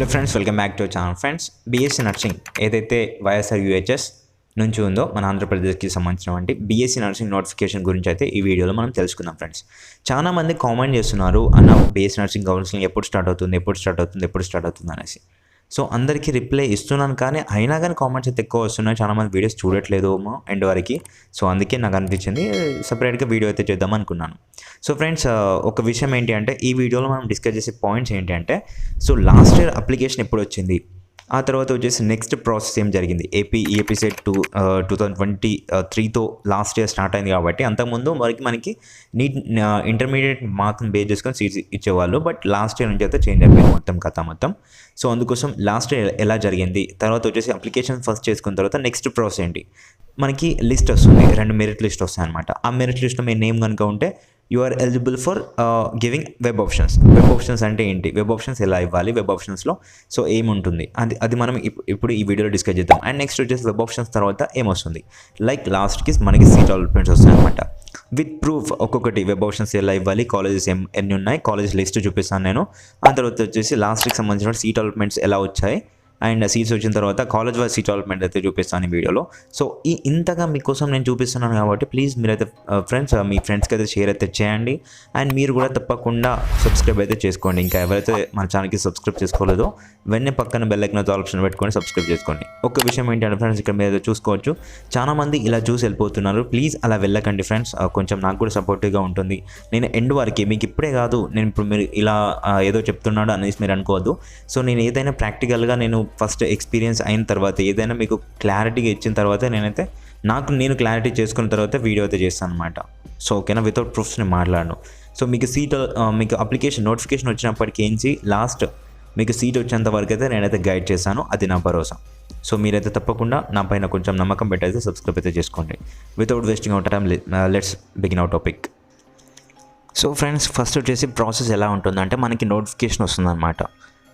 Hello friends, welcome back to channel. Friends, BSc nursing ఏదైతే YSR UHS నుంచి ఉందో మన ఆంధ్రప్రదేశ్కి సంబంధించినటువంటి బీఎస్సీ నర్సింగ్ నోటిఫికేషన్ గురించి అయితే ఈ వీడియోలో మనం తెలుసుకుందాం. ఫ్రెండ్స్, చాలామంది కామెంట్ చేస్తున్నారు, అన్న బీఎస్సీ నర్సింగ్ కౌన్సిలింగ్ ఎప్పుడు స్టార్ట్ అవుతుంది అనేసి. సో అందరికీ రిప్లై ఇస్తున్నాను, కానీ అయినా కానీ కామెంట్స్ అయితే ఎక్కువ వస్తున్నాయి. చాలామంది వీడియోస్ చూడట్లేదు ఎండ్ వరకు. సో అందుకే నాకు అనిపించింది సపరేట్గా వీడియో అయితే చేద్దాం అనుకున్నాను. సో ఫ్రెండ్స్, ఒక విషయం ఏంటి అంటే ఈ వీడియోలో మనం డిస్కస్ చేసే పాయింట్స్ ఏంటి అంటే, సో లాస్ట్ ఇయర్ అప్లికేషన్ ఎప్పుడు వచ్చింది, ఆ తర్వాత వచ్చేసి నెక్స్ట్ ప్రాసెస్ ఏం జరిగింది. ఏపీ సెట్ 2023తో లాస్ట్ ఇయర్ స్టార్ట్ అయింది కాబట్టి అంతకుముందు మనకి నీట్ ఇంటర్మీడియట్ మార్క్ని బేస్ చేసుకొని సీట్స్ ఇచ్చేవాళ్ళు. బట్ లాస్ట్ ఇయర్ నుంచి అయితే చేంజ్ అయిపోయింది మొత్తం. సో అందుకోసం లాస్ట్ ఇయర్ ఎలా జరిగింది, తర్వాత వచ్చేసి అప్లికేషన్ ఫస్ట్ చేసుకున్న తర్వాత నెక్స్ట్ ప్రాసెస్ ఏంటి, మనకి లిస్ట్ వస్తుంది, 2 మెరిట్ లిస్ట్ వస్తాయి అనమాట. ఆ మెరిట్ లిస్ట్లో మీ నేమ్ కనుక ఉంటే you are eligible for giving web options. Web options అంటే ఏంటి, వెబ్ ఆప్షన్స్ ఎలా ఇవ్వాలి, వెబ్ ఆప్షన్స్లో సో ఏముంటుంది అది మనం ఇప్పుడు ఈ వీడియోలో డిస్కస్ చేద్దాం. అండ్ నెక్స్ట్ వచ్చేసి వెబ్ ఆప్షన్స్ తర్వాత ఏమొస్తుంది, లైక్ లాస్ట్కి మనకి సీట్ అలాట్మెంట్స్ వస్తాయి అనమాట విత్ ప్రూఫ్. ఒక్కొక్కటి వెబ్ ఆప్షన్స్ ఎలా ఇవ్వాలి, కాలేజెస్ ఎన్ని ఉన్నాయి, కాలేజ్ లిస్ట్ చూపిస్తాను నేను. ఆ తర్వాత వచ్చేసి లాస్ట్కి సంబంధించిన సీట్ అలాట్మెంట్స్ ఎలా వచ్చాయి, అండ్ సీట్స్ వచ్చిన తర్వాత కాలేజ్ వైజ్ సీట్ అలాట్మెంట్ అయితే చూపిస్తాను ఈ వీడియోలో. సో ఇంతగా మీకోసం నేను చూపిస్తున్నాను కాబట్టి ప్లీజ్ మీరైతే ఫ్రెండ్స్ మీ ఫ్రెండ్స్కి అయితే షేర్ అయితే చేయండి. అండ్ మీరు కూడా తప్పకుండా సబ్స్క్రైబ్ అయితే చేసుకోండి. ఇంకా ఎవరైతే మన ఛానల్కి సబ్స్క్రైబ్ చేసుకోలేదో వెంటనే పక్కన బెల్ ఐకాన్ ఆప్షన్ పెట్టుకొని సబ్స్క్రైబ్ చేసుకోండి. ఒక విషయం ఏంటంటే ఫ్రెండ్స్, ఇక్కడ మీరు చూసుకోవచ్చు చాలామంది ఇలా చూసి వెళ్ళిపోతున్నారు. ప్లీజ్ అలా వెళ్ళకండి ఫ్రెండ్స్, కొంచెం నాకు కూడా సపోర్టివ్గా ఉంటుంది. నేను ఎండ్ వరకు మీకు ఇప్పుడే కాదు, నేను ఇప్పుడు మీరు ఇలా ఏదో చెప్తున్నాడు అనేసి మీరు అనుకోవద్దు. సో నేను ఏదైనా ప్రాక్టికల్గా నేను ఫస్ట్ ఎక్స్పీరియన్స్ అయిన తర్వాత ఏదైనా మీకు క్లారిటీగా ఇచ్చిన తర్వాత నేను క్లారిటీ చేసుకున్న తర్వాత వీడియో అయితే చేస్తాను అనమాట. సో ఓకేనా, వితౌట్ ప్రూఫ్స్ నేను మాట్లాడను. సో మీకు అప్లికేషన్ నోటిఫికేషన్ వచ్చినప్పటికీ ఏంచి లాస్ట్ మీకు సీట్ వచ్చేంత వరకు అయితే నేనైతే గైడ్ చేశాను, అది నా భరోసా. సో మీరైతే తప్పకుండా నా పైన కొంచెం నమ్మకం పెట్టయితే సబ్స్క్రైబ్ అయితే చేసుకోండి. Without wasting out time let's begin our topic. So friends, first వచ్చేసి ప్రాసెస్ ఎలా ఉంటుందంటే మనకి నోటిఫికేషన్ వస్తుందన్నమాట.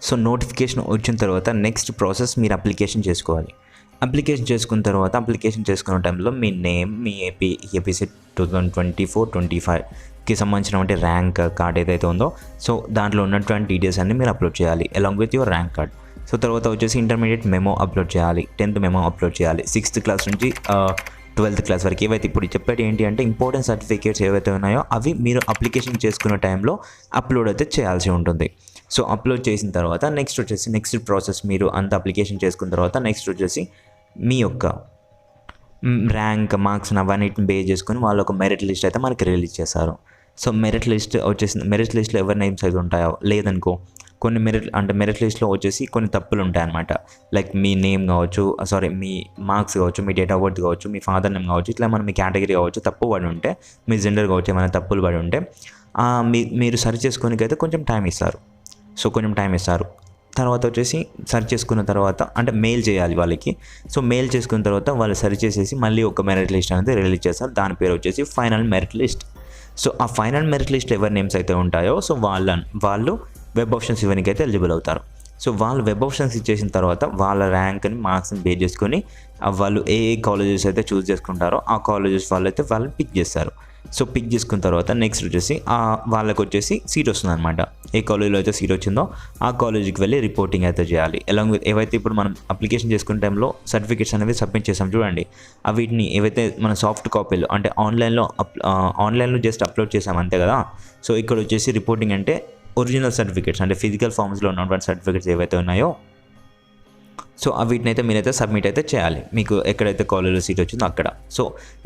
సో నోటిఫికేషన్ వచ్చిన తర్వాత నెక్స్ట్ ప్రాసెస్ మీరు అప్లికేషన్ చేసుకోవాలి. అప్లికేషన్ చేసుకున్న టైంలో మీ నేమ్, మీ ఏపీ సెట్ 2024-25కి సంబంధించినటువంటి ర్యాంక్ కార్డ్ ఏదైతే ఉందో సో దాంట్లో ఉన్నటువంటి డీటెయిల్స్ అన్ని మీరు అప్లోడ్ చేయాలి along with your rank card. So తర్వాత వచ్చేసి ఇంటర్మీడియట్ మెమో అప్లోడ్ చేయాలి, 10th మెమో అప్లోడ్ చేయాలి, 6th క్లాస్ నుంచి 12th క్లాస్ వరకు. ఏవైతే ఇప్పుడు చెప్పేది ఏంటి అంటే ఇంపార్టెంట్ సర్టిఫికేట్స్ ఏవైతే ఉన్నాయో అవి మీరు అప్లికేషన్ చేసుకున్న టైంలో అప్లోడ్ అయితే చేయాల్సి ఉంటుంది. సో అప్లోడ్ చేసిన తర్వాత నెక్స్ట్ ప్రాసెస్, మీరు అంత అప్లికేషన్ చేసుకున్న తర్వాత నెక్స్ట్ వచ్చేసి మీ యొక్క ర్యాంక్, మార్క్స్ అవన్నిటిని బేస్ చేసుకుని వాళ్ళు ఒక మెరిట్ లిస్ట్ అయితే మనకి రిలీజ్ చేస్తారు. సో మెరిట్ లిస్ట్లో ఎవరి నేమ్స్ అయితే ఉంటాయో, లేదనుకో కొన్ని మెరిట్ లిస్ట్లో వచ్చేసి కొన్ని తప్పులు ఉంటాయన్నమాట. లైక్ మీ నేమ్ కావచ్చు, మీ మార్క్స్ కావచ్చు, మీ డేట్ ఆఫ్ బర్త్ కావచ్చు, మీ ఫాదర్ నేమ్ కావచ్చు, ఇట్లా మీ కేటగిరీ కావచ్చు తప్పు పడి ఉంటే, మీ జెండర్ కావచ్చు ఏమైనా తప్పులు పడి ఉంటే మీరు సరి చేసుకోనికైతే కొంచెం టైం ఇస్తారు. తర్వాత వచ్చేసి సరి చేసుకున్న తర్వాత అంటే మెయిల్ చేయాలి వాళ్ళకి. సో మెయిల్ చేసుకున్న తర్వాత వాళ్ళు సరి చేసేసి మళ్ళీ ఒక మెరిట్ లిస్ట్ అనేది రిలీజ్ చేస్తారు. దాని పేరు వచ్చేసి ఫైనల్ మెరిట్ లిస్ట్. సో ఆ ఫైనల్ మెరిట్ లిస్ట్ ఎవరి నేమ్స్ అయితే ఉంటాయో సో వాళ్ళు వెబ్ ఆప్షన్స్ ఇవ్వడానికి అయితే ఎలిజిబుల్ అవుతారు. సో వాళ్ళు వెబ్ ఆప్షన్స్ ఇచ్చేసిన తర్వాత వాళ్ళ ర్యాంక్ని, మార్క్స్ని బేస్ చేసుకొని వాళ్ళు ఏ కాలేజెస్ అయితే చూస్ చేసుకుంటారో ఆ కాలేజెస్ వాళ్ళని పిక్ చేస్తారు. సో పిక్ చేసుకున్న తర్వాత నెక్స్ట్ వచ్చేసి వాళ్ళకి వచ్చేసి సీట్ వస్తుంది అనమాట. ఏ కాలేజీలో అయితే సీట్ వచ్చిందో ఆ కాలేజీకి వెళ్ళి రిపోర్టింగ్ అయితే చేయాలి. అలాంగ్ విత్ ఏవైతే ఇప్పుడు మనం అప్లికేషన్ చేసుకునే టైంలో సర్టిఫికేట్స్ అనేవి సబ్మిట్ చేసాం చూడండి, వీటిని ఏవైతే మన సాఫ్ట్ కాపీలు అంటే ఆన్లైన్లో జస్ట్ అప్లోడ్ చేసాం అంతే కదా. సో ఇక్కడ వచ్చేసి రిపోర్టింగ్ అంటే ఒరిజినల్ సర్టిఫికేట్స్ అంటే ఫిజికల్ ఫామ్స్లో ఉన్నటువంటి సర్టిఫికేట్స్ ఏవైతే ఉన్నాయో సో వీటిని అయితే మీరైతే సబ్మిట్ అయితే చేయాలి, మీకు ఎక్కడైతే కాలేజీలో సీట్ వచ్చిందో అక్కడ. సో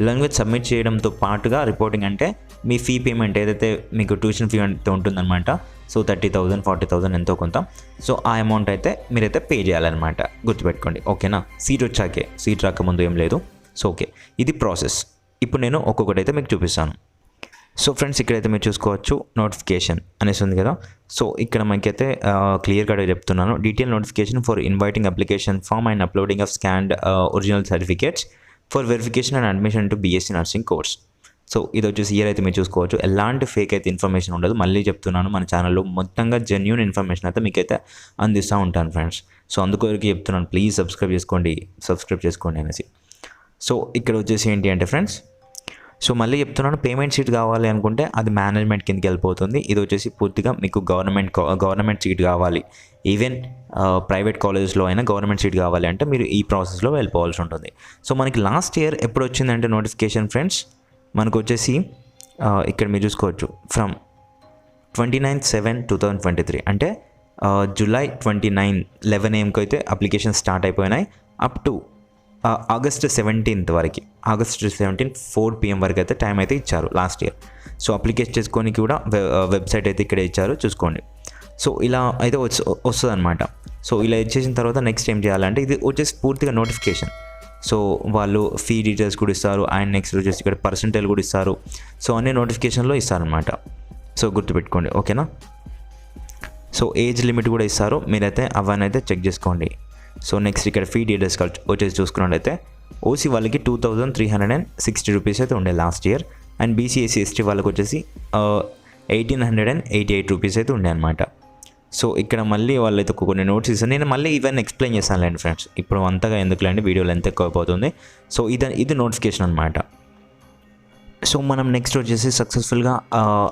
లాంగ్వేజ్ సబ్మిట్ చేయడంతో పాటుగా రిపోర్టింగ్ అంటే మీ ఫీ పేమెంట్ ఏదైతే మీకు ట్యూషన్ ఫీ అయితే ఉంటుందన్నమాట. సో 30,000 40,000 ఎంతో కొంత. సో ఆ అమౌంట్ అయితే మీరైతే పే చేయాలన్నమాట, గుర్తుపెట్టుకోండి ఓకేనా. సీట్ రాకముందు ఏం లేదు. సో ఓకే, ఇది ప్రాసెస్. ఇప్పుడు నేను ఒక్కొక్కటి అయితే మీకు చూపిస్తాను. సో ఫ్రెండ్స్, ఇక్కడైతే మీరు చూసుకోవచ్చు నోటిఫికేషన్ అనేసి ఉంది కదా. సో ఇక్కడ మనకైతే క్లియర్ కట్గా చెప్తున్నాను, detail notification for inviting application form and uploading of scanned original certificates for verification and admission to BSc nursing course. So ఇది వచ్చేసి ఇయర్ అయితే మీరు చూసుకోవచ్చు. ఎలాంటి ఫేక్ అయితే ఇన్ఫర్మేషన్ ఉండదు. మళ్ళీ చెప్తున్నాను, మన ఛానల్లో మొత్తంగా జెన్యూన్ ఇన్ఫర్మేషన్ అయితే మీకైతే అందిస్తూ ఉంటాను ఫ్రెండ్స్. సో అందుకొరకు చెప్తున్నాను, ప్లీజ్ సబ్స్క్రైబ్ చేసుకోండి అనేసి. సో ఇక్కడ వచ్చేసి ఏంటి అంటే ఫ్రెండ్స్, సో మళ్ళీ చెప్తున్నాను, పేమెంట్ సీట్ కావాలి అనుకుంటే అది మేనేజ్మెంట్ కిందకి వెళ్ళిపోతుంది. ఇది వచ్చేసి పూర్తిగా మీకు గవర్నమెంట్ సీట్ కావాలి, ఈవెన్ ప్రైవేట్ కాలేజెస్లో అయినా గవర్నమెంట్ సీట్ కావాలి అంటే మీరు ఈ ప్రాసెస్లో వెళ్ళిపోవాల్సి ఉంటుంది. సో మనకి లాస్ట్ ఇయర్ ఎప్పుడు వచ్చిందంటే నోటిఫికేషన్ ఫ్రెండ్స్, మనకు వచ్చేసి ఇక్కడ మీరు చూసుకోవచ్చు ఫ్రమ్ 29/7/2023 అంటే జూలై 29 11 AM అయితే అప్లికేషన్ స్టార్ట్ అయిపోయినాయి. అప్ టు ఆగస్ట్ 17 వరకు, ఆగస్ట్ 17 4 PM వరకు అయితే టైం అయితే ఇచ్చారు లాస్ట్ ఇయర్. సో అప్లికేషన్ చేసుకోనికి కూడా వెబ్సైట్ అయితే ఇక్కడ ఇచ్చారు, చూసుకోండి. సో ఇలా అయితే వస్తుంది అనమాట. సో ఇలా ఇచ్చేసిన తర్వాత నెక్స్ట్ ఏం చేయాలంటే, ఇది వచ్చేసి పూర్తిగా నోటిఫికేషన్. సో వాళ్ళు ఫీ డీటెయిల్స్ కూడా ఇస్తారు, అండ్ నెక్స్ట్ వచ్చేసి ఇక్కడ పర్సంటేజ్ కూడా ఇస్తారు. సో అన్ని నోటిఫికేషన్లో ఇస్తారనమాట. సో గుర్తుపెట్టుకోండి, ఓకేనా. సో ఏజ్ లిమిట్ కూడా ఇస్తారు, మీరైతే అవన్నీ అయితే చెక్ చేసుకోండి. సో నెక్స్ట్ ఇక్కడ ఫీ డీటెయిల్స్ వచ్చేసి చూసుకున్నట్లయితే ఓసీ వాళ్ళకి 2360 రూపీస్ అయితే ఉండే last year, and BC SC ST వాళ్ళకి వచ్చేసి 1888 రూపీస్ అయితే ఉండే అనమాట. సో ఇక్కడ మళ్ళీ వాళ్ళైతే కొన్ని నోట్స్ ఇస్తారు, నేను మళ్ళీ ఇవన్నీ ఎక్స్ప్లెయిన్ చేస్తానులేండి ఫ్రెండ్స్, ఇప్పుడు అంతగా ఎందుకులేండి, వీడియోలో ఎంత ఎక్కువైపోతుంది. సో ఇది నోటిఫికేషన్ అనమాట. సో మనం నెక్స్ట్ వచ్చేసి సక్సెస్ఫుల్గా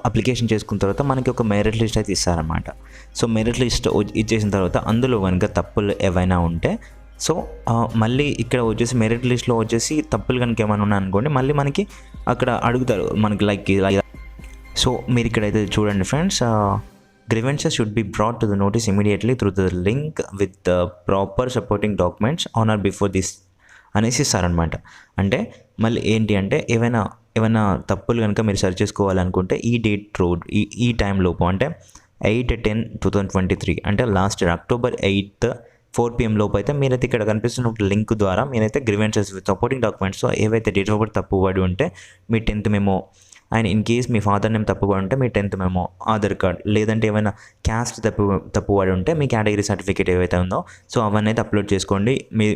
అప్లికేషన్ చేసుకున్న తర్వాత మనకి ఒక మెరిట్ లిస్ట్ అయితే ఇస్తారనమాట. సో మెరిట్ లిస్ట్ ఇచ్చేసిన తర్వాత అందులో కనుక తప్పులు ఏవైనా ఉంటే, సో మళ్ళీ ఇక్కడ వచ్చేసి మెరిట్ లిస్ట్లో వచ్చేసి తప్పులు కనుక ఏమైనా ఉన్నాయి అనుకోండి, మళ్ళీ మనకి అక్కడ అడుగుతారు మనకి లైక్. సో మీరు ఇక్కడైతే చూడండి friends, grievances should be brought to the notice immediately through the link with the proper supporting documents on or before this అనేసి ఇస్తారనమాట. అంటే మళ్ళీ ఏంటి అంటే ఏమైనా తప్పులు కనుక మీరు సర్చ్ చేసుకోవాలనుకుంటే ఈ డేట్ ఈ టైంలోపు అంటే 8/10/2023 అంటే లాస్ట్ ఇయర్ అక్టోబర్ 8 4 PM లోపు అయితే మీరైతే ఇక్కడ కనిపిస్తున్న ఒక లింక్ ద్వారా మీరైతే గ్రీవెన్సెస్ విత్ సపోర్టింగ్ డాక్యుమెంట్స్ ఏవైతే డేట్ ఆఫ్ బర్త్ తప్పుపడి ఉంటే మీ 10th memo, and in case మీ ఫాదర్ నేమ్ తప్పుపడి ఉంటే మీ 10th మెమో, ఆధార్ కార్డ్, లేదంటే ఏమైనా క్యాస్ట్ తప్పుపడి ఉంటే మీ కేటగిరీ సర్టిఫికేట్ ఏవైతే ఉందో సో అవన్నీ అయితే అప్లోడ్ చేసుకోండి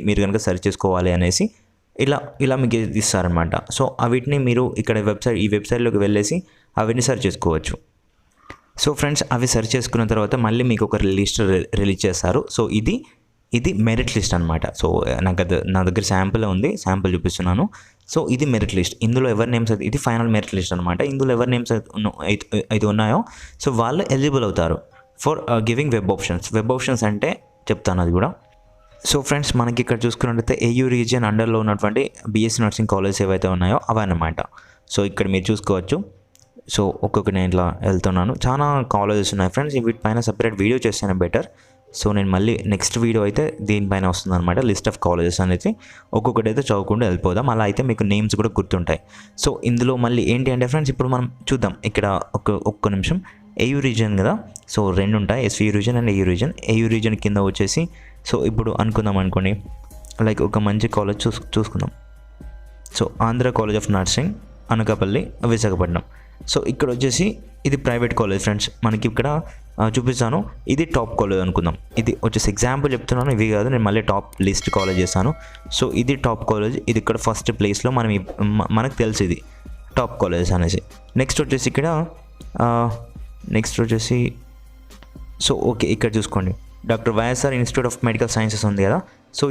మీరు కనుక సెర్చ్ చేసుకోవాలి అనేసి ఇలా మీకు ఇస్తారనమాట. సో వీటిని మీరు ఇక్కడ ఈ వెబ్సైట్లోకి వెళ్ళేసి అవన్నీ సెర్చ్ చేసుకోవచ్చు. సో ఫ్రెండ్స్ అవి సెర్చ్ చేసుకున్న తర్వాత మళ్ళీ మీకు ఒక లిస్ట్ రిలీజ్ చేస్తారు. సో ఇది మెరిట్ లిస్ట్ అనమాట. సో నా దగ్గర శాంపుల్ ఉంది, శాంపుల్ చూపిస్తున్నాను. సో ఇది మెరిట్ లిస్ట్, ఇందులో ఎవరి నేమ్స్ అయితే ఇది ఫైనల్ మెరిట్ లిస్ట్ అనమాట. ఇందులో ఎవరి నేమ్స్ అయితే ఉన్నాయో సో వాళ్ళు ఎలిజిబుల్ అవుతారు ఫర్ గివింగ్ వెబ్ ఆప్షన్స్ అంటే చెప్తాను అది కూడా. సో ఫ్రెండ్స్ మనకి ఇక్కడ చూసుకున్నట్లయితే ఏయూ రీజియన్ అండర్లో ఉన్నటువంటి బీఎస్సీ నర్సింగ్ కాలేజెస్ ఏవైతే ఉన్నాయో అవన్నమాట. సో ఇక్కడ మీరు చూసుకోవచ్చు. సో ఒక్కొక్క నేను ఇట్లా వెళ్తున్నాను, చాలా కాలేజెస్ ఉన్నాయి ఫ్రెండ్స్, వీటిపైన సపరేట్ వీడియో చేస్తేనే బెటర్. సో నేను మళ్ళీ నెక్స్ట్ వీడియో అయితే దీనిపైన వస్తుంది అనమాట, లిస్ట్ ఆఫ్ కాలేజెస్ అనేది ఒక్కొక్కటి అయితే చదువుకుంటూ వెళ్ళిపోదాం, అలా అయితే మీకు నేమ్స్ కూడా గుర్తుంటాయి. సో ఇందులో మళ్ళీ ఏంటి అంటే ఫ్రెండ్స్ ఇప్పుడు మనం చూద్దాం ఇక్కడ ఒక్క నిమిషం. ఏయూ రీజియన్ కదా, సో 2 ఉంటాయి, SV region and AU region కింద వచ్చేసి సో ఇప్పుడు అనుకోండి లైక్ ఒక మంచి కాలేజ్ చూసుకుందాం. So Andhra college of nursing Anakapalli Visakhapatnam. So ఇక్కడ వచ్చేసి ఇది ప్రైవేట్ కాలేజ్ ఫ్రెండ్స్, మనకి ఇక్కడ చూపిస్తాను. ఇది టాప్ కాలేజ్ అనుకుందాం, ఇది వచ్చేసి ఎగ్జాంపుల్ చెప్తున్నాను, ఇవి కాదు, నేను మళ్ళీ టాప్ లిస్ట్ కాలేజ్ చేస్తాను. సో ఇది టాప్ కాలేజ్, ఇది ఇక్కడ ఫస్ట్ ప్లేస్లో మనకు తెలుసు ఇది టాప్ కాలేజ్ అనేసి. నెక్స్ట్ వచ్చేసి సో ఓకే ఇక్కడ చూసుకోండి, doctor YSR institute of medical sciences ఉంది కదా. సో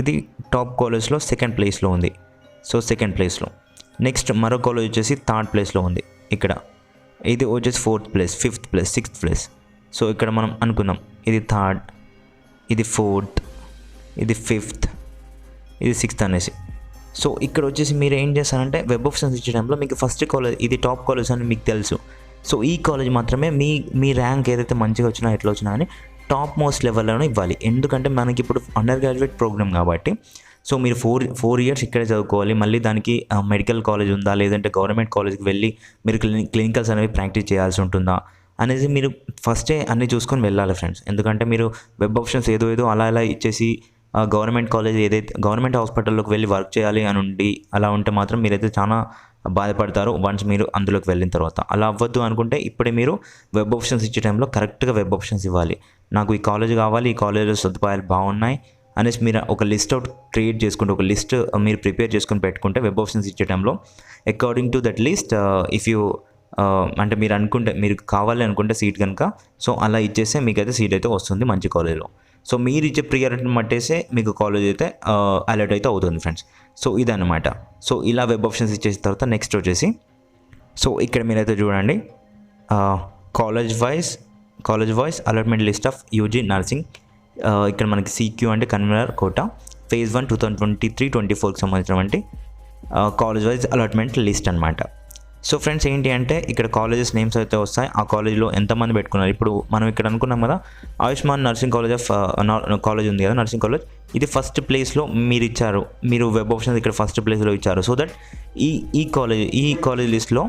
ఇది టాప్ కాలేజ్లో సెకండ్ ప్లేస్లో ఉంది. సో సెకండ్ ప్లేస్లో నెక్స్ట్ మరో కాలేజ్ వచ్చేసి థర్డ్ ప్లేస్లో ఉంది. ఇక్కడ ఇది వచ్చేసి 4th place, 5th place, 6th place. So ఇక్కడ మనం అనుకుందాం ఇది 3rd, ఇది 4th, ఇది 5th, ఇది 6th అనేసి. సో ఇక్కడ వచ్చేసి మీరు ఏం చేస్తారంటే వెబ్ ఆప్షన్స్ ఇచ్చే టైంలో మీకు ఫస్ట్ కాలేజ్ ఇది టాప్ కాలేజ్ అని మీకు తెలుసు. సో ఈ కాలేజ్ మాత్రమే మీ ర్యాంక్ ఏదైతే మంచిగా వచ్చినా ఎట్లా వచ్చినా అని టాప్ మోస్ట్ లెవెల్లోనే ఇవ్వాలి. ఎందుకంటే మనకి ఇప్పుడు అండర్ గ్రాడ్యుయేట్ ప్రోగ్రామ్ కాబట్టి సో మీరు 4 years ఇక్కడే చదువుకోవాలి. మళ్ళీ దానికి మెడికల్ కాలేజ్ ఉందా, లేదంటే గవర్నమెంట్ కాలేజ్కి వెళ్ళి మీరు క్లినికల్స్ అనేవి ప్రాక్టీస్ చేయాల్సి ఉంటుందా అనేది మీరు ఫస్టే అన్నీ చూసుకొని వెళ్ళాలి ఫ్రెండ్స్. ఎందుకంటే మీరు వెబ్ ఆప్షన్స్ ఏదో అలా ఇచ్చేసి గవర్నమెంట్ హాస్పిటల్లోకి వెళ్ళి వర్క్ చేయాలి అని అలా ఉంటే మాత్రం మీరైతే చాలా బాధపడతారు వన్స్ మీరు అందులోకి వెళ్ళిన తర్వాత. అలా అవ్వద్దు అనుకుంటే ఇప్పుడే మీరు వెబ్ ఆప్షన్స్ ఇచ్చే టైంలో కరెక్ట్గా వెబ్ ఆప్షన్స్ ఇవ్వాలి. నాకు ఈ కాలేజ్ కావాలి, ఈ కాలేజ్లో సదుపాయాలు బాగున్నాయి అనేసి మీరు ఒక లిస్ట్ అవుట్ క్రియేట్ చేసుకుంటే, ఒక లిస్ట్ మీరు ప్రిపేర్ చేసుకొని పెట్టుకుంటే వెబ్ ఆప్షన్స్ ఇచ్చే టైంలో according to that list if you అంటే మీరు కావాలి అనుకుంటే సీట్ కనుక సో అలా ఇచ్చేస్తే మీకైతే సీట్ అయితే వస్తుంది మంచి కాలేజ్లో. సో మీరు ఇచ్చే ప్రియారిటీని బట్టేసే మీకు కాలేజ్ అయితే అలర్ట్ అయితే అవుతుంది ఫ్రెండ్స్. సో ఇదన్నమాట. సో ఇలా వెబ్ ఆప్షన్స్ ఇచ్చేసిన తర్వాత నెక్స్ట్ వచ్చేసి సో ఇక్కడ మీరైతే చూడండి college wise allotment list of UG nursing. ఇక్కడ మనకి CQ అంటే కన్వీనర్ కోటా phase 1 2023-24కి సంబంధించినటువంటి కాలేజ్ వైజ్ అలాట్మెంట్ లిస్ట్ అనమాట. సో ఫ్రెండ్స్ ఏంటి అంటే ఇక్కడ కాలేజెస్ నేమ్స్ అయితే వస్తాయి, ఆ కాలేజ్లో ఎంతమంది పెట్టుకున్నారు. ఇప్పుడు మనం ఇక్కడ అనుకున్నాం కదా ఆయుష్మాన్ నర్సింగ్ కాలేజ్ ఉంది కదా, నర్సింగ్ కాలేజ్, ఇది ఫస్ట్ ప్లేస్లో మీరు ఇచ్చారు, మీరు వెబ్ ఆప్షన్స్ ఇక్కడ ఫస్ట్ ప్లేస్లో ఇచ్చారు. సో దట్ ఈ కాలేజ్ లిస్ట్లో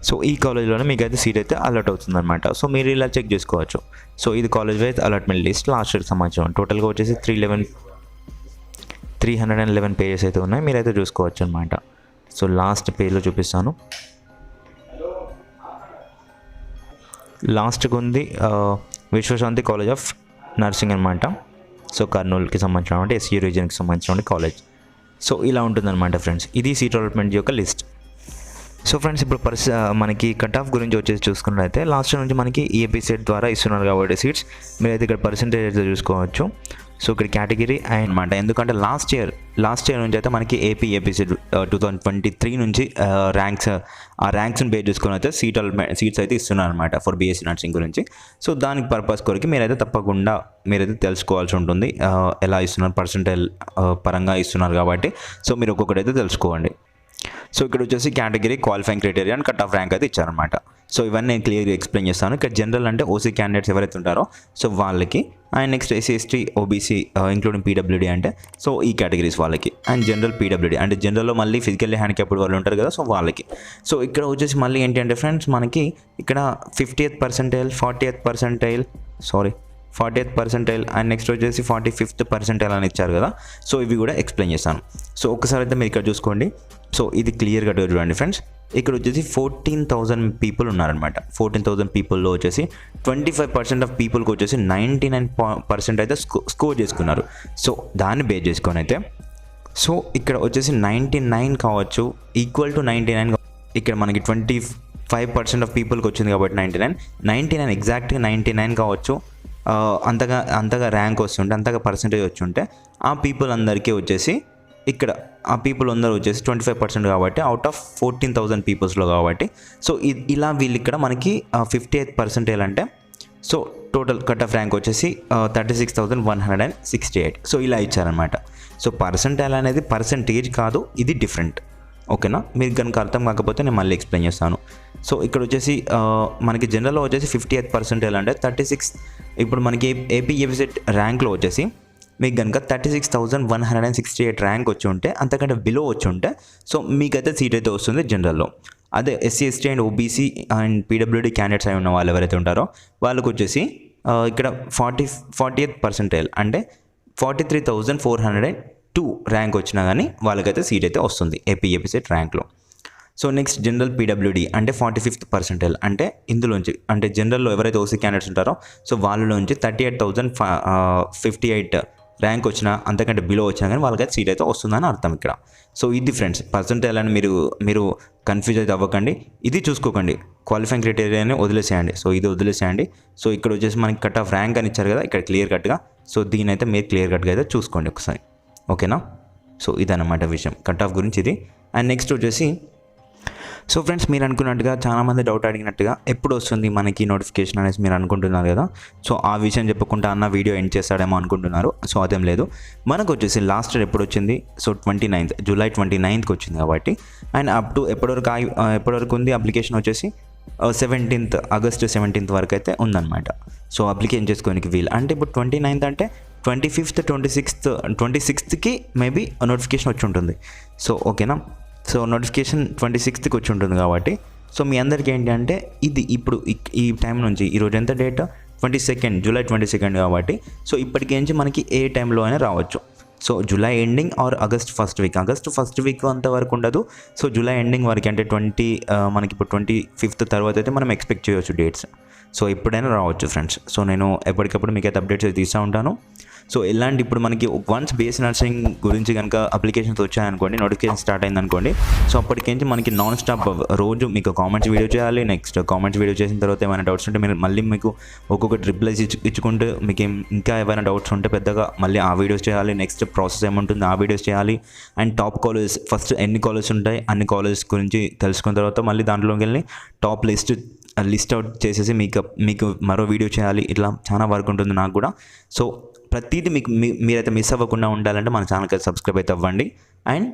సో ఈ కాలేజ్లోనే మీకు అయితే సీట్ అయితే అలర్ట్ అవుతుంది అనమాట. సో మీరు ఇలా చెక్ చేసుకోవచ్చు. సో ఇది college wise allotment list last ఇయర్కి సంబంధించిన టోటల్గా వచ్చేసి 311 పేజెస్ అయితే ఉన్నాయి, మీరైతే చూసుకోవచ్చు అనమాట. సో లాస్ట్ పేజ్లో చూపిస్తాను. లాస్ట్కి ఉంది విశ్వశాంతి కాలేజ్ ఆఫ్ నర్సింగ్ అనమాట. సో కర్నూలుకి సంబంధించిన SU రీజియన్కి సంబంధించిన కాలేజ్. సో ఇలా ఉంటుందన్నమాట ఫ్రెండ్స్, ఇది సీట్ అలాట్మెంట్ యొక్క లిస్ట్. సో ఫ్రెండ్స్ ఇప్పుడు మనకి కట్ ఆఫ్ గురించి వచ్చేసి చూసుకున్నట్లయితే లాస్ట్ నుంచి మనకి EAP సెట్ ద్వారా ఇస్తున్నారు కాబట్టి సీట్స్ మీరైతే ఇక్కడ పర్సెంటేజ్ అయితే చూసుకోవచ్చు. సో ఇక్కడ కేటగిరీ అనమాట, ఎందుకంటే లాస్ట్ ఇయర్ నుంచి అయితే మనకి EAP సెట్ 2023 నుంచి ర్యాంక్స్ని బేస్ చేసుకొని అయితే సీట్స్ అయితే ఇస్తున్నారు అనమాట ఫర్ BSc నర్సింగ్ గురించి. సో దానికి పర్పస్ కొరకు మీరైతే తప్పకుండా తెలుసుకోవాల్సి ఉంటుంది, ఎలా ఇస్తున్నారు పర్సెంటేజ్ పరంగా ఇస్తున్నారు కాబట్టి. సో మీరు ఒక్కొక్కటి అయితే తెలుసుకోండి. సో ఇక్కడ వచ్చేసి category, qualifying criteria and cut off rank అయితే ఇచ్చారనమాట. సో ఇవన్నీ నేను క్లియర్గా ఎక్స్ప్లెయిన్ చేస్తాను. ఇక్కడ జనరల్ అంటే OC క్యాండిడేట్స్ ఎవరైతే ఉంటారో సో వాళ్ళకి, and next SC ST OBC including PWD అంటే సో ఈ కేటగిరీస్ వాళ్ళకి, అండ్ జనరల్ PWD అంటే జనరల్లో మళ్ళీ ఫిజికల్లీ హ్యాండిక్యాప్డ్ వాళ్ళు ఉంటారు కదా, సో వాళ్ళకి. సో ఇక్కడ వచ్చేసి మళ్ళీ ఏంటి అంటే ఫ్రెండ్స్ మనకి ఇక్కడ 50th percentile, 40th percentile and next వచ్చేసి 45th పర్సెంటైల్ అని ఇచ్చారు కదా. సో ఇవి కూడా ఎక్స్ప్లెయిన్ చేస్తాను. సో ఒకసారి అయితే మీరు ఇక్కడ చూసుకోండి. సో ఇది క్లియర్గా చూడండి ఫ్రెండ్స్, ఇక్కడ వచ్చేసి 14,000 పీపుల్ ఉన్నారనమాట. 14,000 పీపుల్లో వచ్చేసి 25% ఆఫ్ పీపుల్కి వచ్చేసి 99% అయితే స్కోర్ చేసుకున్నారు. సో దాన్ని బేస్ చేసుకొని అయితే సో ఇక్కడ వచ్చేసి 99 కావచ్చు, ఈక్వల్ టు 99. ఇక్కడ మనకి 25% ఆఫ్ పీపుల్కి వచ్చింది కాబట్టి 99 ఎగ్జాక్ట్గా 99 కావచ్చు. అంతగా ర్యాంక్ వస్తుంటే, అంతగా పర్సెంటేజ్ వచ్చి ఉంటే ఆ పీపుల్ అందరికీ వచ్చేసి ఇక్కడ ఆ పీపుల్ అందరూ వచ్చేసి 25% కాబట్టి అవుట్ ఆఫ్ 14,000 పీపుల్స్లో కాబట్టి. సో ఇలా వీళ్ళు ఇక్కడ మనకి 58th పర్సెంటైల్ అంటే so total cut off rank వచ్చేసి 36,168. సో ఇలా ఇచ్చారనమాట. సో పర్సెంటైల్ అనేది పర్సెంటేజ్ కాదు, ఇది డిఫరెంట్. ఓకేనా, మీకు కనుక అర్థం కాకపోతే నేను మళ్ళీ ఎక్స్ప్లెయిన్ చేస్తాను. సో ఇక్కడ వచ్చేసి మనకి జనరల్లో వచ్చేసి 50th పర్సెంటైల్ అంటే 36. ఇప్పుడు మనకి EAP సెట్ ర్యాంక్లో వచ్చేసి మీకు కనుక 36,168 ర్యాంక్ వచ్చి ఉంటే, అంతకంటే బిలో వచ్చి ఉంటే సో మీకైతే సీట్ అయితే వస్తుంది జనరల్లో. అదే SC ST and OBC and PWD candidates అయి ఉన్న వాళ్ళు ఎవరైతే ఉంటారో వాళ్ళకు వచ్చేసి ఇక్కడ 40th పర్సెంటైల్ అంటే 43,402 ర్యాంక్ వచ్చినా కానీ వాళ్ళకైతే సీట్ అయితే వస్తుంది EAP సెట్ ర్యాంక్లో. సో నెక్స్ట్ జనరల్ PWD అంటే 45th పర్సెంటైల్ అంటే ఇందులోంచి అంటే జనరల్లో ఎవరైతే OC క్యాండిడేట్స్ ఉంటారో సో వాళ్ళలోంచి 38,058 ర్యాంక్ వచ్చినా, అంతకంటే బిలో వచ్చినా కానీ వాళ్ళకైతే సీట్ అయితే వస్తుందని అర్థం ఇక్కడ. సో ఇది ఫ్రెండ్స్ పర్సెంటైల్ అని మీరు కన్ఫ్యూజ్ అయితే అవ్వకండి, ఇది చూసుకోకండి. క్వాలిఫైయింగ్ క్రైటీరియాని వదిలేసేయండి. సో ఇది వదిలేసేయండి. సో ఇక్కడ వచ్చేసి మనకి కట్ ఆఫ్ ర్యాంక్ అని ఇచ్చారు కదా ఇక్కడ క్లియర్ కట్గా. సో దీని అయితే మీరు క్లియర్ కట్గా అయితే చూసుకోండి ఒకసారి. ఓకేనా, సో ఇదన్నమాట విషయం కట్ ఆఫ్ గురించి ఇది. అండ్ నెక్స్ట్ వచ్చేసి సో ఫ్రెండ్స్ మీరు అనుకున్నట్టుగా చాలామంది డౌట్ అడిగినట్టుగా ఎప్పుడు వస్తుంది మనకి నోటిఫికేషన్ అనేసి మీరు అనుకుంటున్నారు కదా. సో ఆ విషయం చెప్పకుండా అన్న వీడియో ఎండ్ చేస్తాడేమో అనుకుంటున్నారు. సో అదేం లేదు, మనకు వచ్చేసి లాస్ట్ ఇయర్ ఎప్పుడు వచ్చింది సో జూలై 29th వచ్చింది కాబట్టి. అండ్ అప్ టు ఎప్పటివరకు ఉంది అప్లికేషన్ వచ్చేసి ఆగస్ట్ 17th వరకు అయితే ఉందన్నమాట. సో అప్లికేషన్ చేసుకోనికి వీలు అంటే ఇప్పుడు 29th అంటే 25th 26th మేబీ నోటిఫికేషన్ వచ్చి ఉంటుంది. సో ఓకేనా, సో నోటిఫికేషన్ 26th వచ్చి ఉంటుంది కాబట్టి సో మీ అందరికీ ఏంటి అంటే ఇది ఇప్పుడు ఈ టైం నుంచి ఈరోజు ఎంత డేట్ 22nd జూలై 22nd కాబట్టి సో ఇప్పటికేంచి మనకి ఏ టైంలో అయినా రావచ్చు. So July ending or August first week అంతవరకు ఉండదు. సో జూలై ఎండింగ్ వరకు అంటే మనకి ఇప్పుడు 25th తర్వాత అయితే మనం ఎక్స్పెక్ట్ చేయవచ్చు డేట్స్. సో ఎప్పుడైనా రావచ్చు ఫ్రెండ్స్. సో నేను ఎప్పటికప్పుడు మీకైతే అప్డేట్స్ అయితే తీస్తూ ఉంటాను. సో ఎలాంటి ఇప్పుడు మనకి వన్స్ బేస్ నర్సింగ్ గురించి కనుక అప్లికేషన్స్ వచ్చాయనుకోండి, నోటిఫికేషన్ స్టార్ట్ అయిందనుకోండి, సో అప్పటికేంచి మనకి నాన్ స్టాప్ రోజు మీకు కామెంట్స్ వీడియో చేయాలి. నెక్స్ట్ కామెంట్స్ వీడియో చేసిన తర్వాత ఏమైనా డౌట్స్ ఉంటే మీరు మళ్ళీ మీకు ఒక్కొక్కటి రిప్లైస్ ఇచ్చుకుంటూ మీకు ఇంకా ఏమైనా డౌట్స్ ఉంటే పెద్దగా మళ్ళీ ఆ వీడియోస్ చేయాలి. నెక్స్ట్ ప్రాసెస్ ఏముంటుంది ఆ వీడియోస్ చేయాలి. అండ్ టాప్ కాలేజ్ ఫస్ట్ ఎన్ని కాలేజ్ ఉంటాయి అన్ని కాలేజ్ గురించి తెలుసుకున్న తర్వాత మళ్ళీ దాంట్లోకి వెళ్ళి టాప్ లిస్ట్ అవుట్ చేసేసి మీకు మరో వీడియో చేయాలి. ఇట్లా చాలా వర్క్ ఉంటుంది నాకు కూడా. సో ప్రతిదీ మీరైతే మిస్ అవ్వకుండా ఉండాలంటే మన ఛానల్కి సబ్స్క్రైబ్ అయితే అవ్వండి. And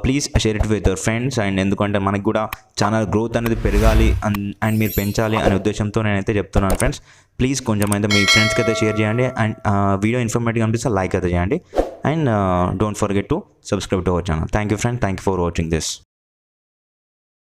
please share it with your friends. And ఎందుకంటే మనకి కూడా ఛానల్ గ్రోత్ అనేది పెరగాలి అండ్ మీరు పెంచాలి అనే ఉద్దేశంతో నేనైతే చెప్తున్నాను ఫ్రెండ్స్. ప్లీజ్ కొంచెం అయితే మీ ఫ్రెండ్స్కి అయితే షేర్ చేయండి. అండ్ వీడియో ఇన్ఫర్మేటివ్ అనిపిస్తే లైక్ అయితే చేయండి. And don't forget to subscribe to our channel. Thank you friend, thank you for watching this.